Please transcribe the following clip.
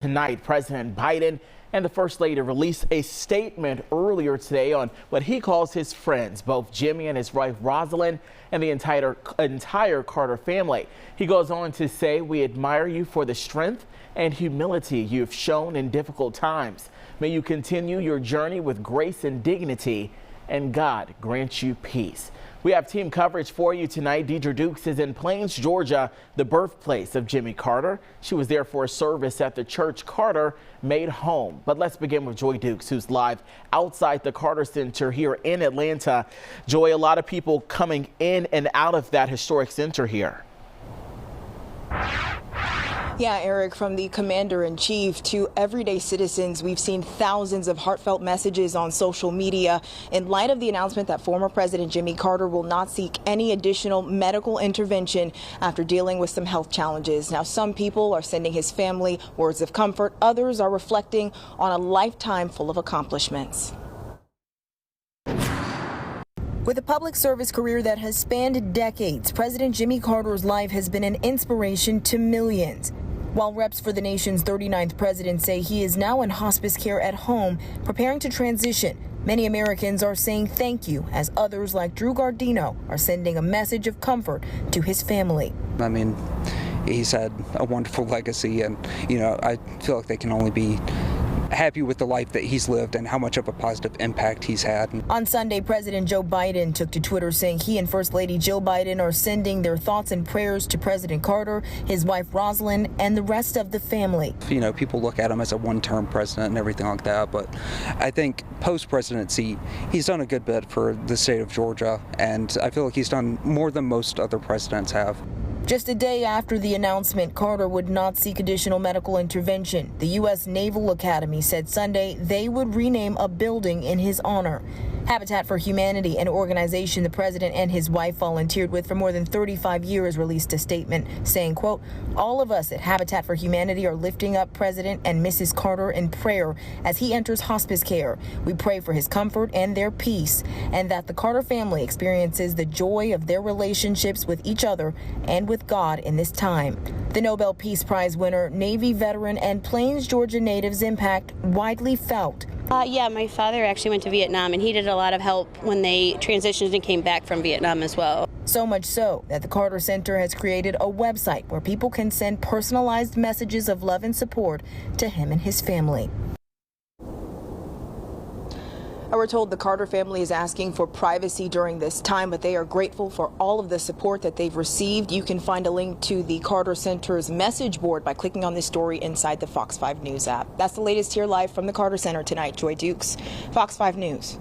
Tonight, President Biden and the First Lady released a statement earlier today on what he calls his friends, both Jimmy and his wife Rosalind, and the entire Carter family. He goes on to say, "We admire you for the strength and humility you've shown in difficult times. May you continue your journey with grace and dignity, and God grant you peace." We have team coverage for you tonight. Deidre Dukes is in Plains, Georgia, the birthplace of Jimmy Carter. She was there for a service at the church Carter made home. But let's begin with Joy Dukes, who's live outside the Carter Center here in Atlanta. Joy, a lot of people coming in and out of that historic center here. Yeah, Eric, from the commander-in-chief to everyday citizens, we've seen thousands of heartfelt messages on social media in light of the announcement that former President Jimmy Carter will not seek any additional medical intervention after dealing with some health challenges. Now, some people are sending his family words of comfort. Others are reflecting on a lifetime full of accomplishments. With a public service career that has spanned decades, President Jimmy Carter's life has been an inspiration to millions. While reps for the nation's 39th president say he is now in hospice care at home, preparing to transition, many Americans are saying thank you, as others like Drew Gardino are sending a message of comfort to his family. I mean, he's had a wonderful legacy, and, I feel like they can only be happy with the life that he's lived and how much of a positive impact he's had. On Sunday, President Joe Biden took to Twitter saying he and First Lady Jill Biden are sending their thoughts and prayers to President Carter, his wife Rosalind, and the rest of the family. People look at him as a one-term president and everything like that, but I think post-presidency, he's done a good bit for the state of Georgia, and I feel like he's done more than most other presidents have. Just a day after the announcement, Carter would not seek additional medical intervention. The U.S. Naval Academy said Sunday they would rename a building in his honor. Habitat for Humanity, an organization the president and his wife volunteered with for more than 35 years, released a statement saying, quote, "All of us at Habitat for Humanity are lifting up President and Mrs. Carter in prayer as he enters hospice care. We pray for his comfort and their peace, and that the Carter family experiences the joy of their relationships with each other and with God in this time." The Nobel Peace Prize winner, Navy veteran, and Plains, Georgia native's impact widely felt. Yeah, my father actually went to Vietnam, and he did a lot of help when they transitioned and came back from Vietnam as well. So much so that the Carter Center has created a website where people can send personalized messages of love and support to him and his family. We're told the Carter family is asking for privacy during this time, but they are grateful for all of the support that they've received. You can find a link to the Carter Center's message board by clicking on this story inside the Fox 5 News app. That's the latest here live from the Carter Center tonight. Joy Dukes, Fox 5 News.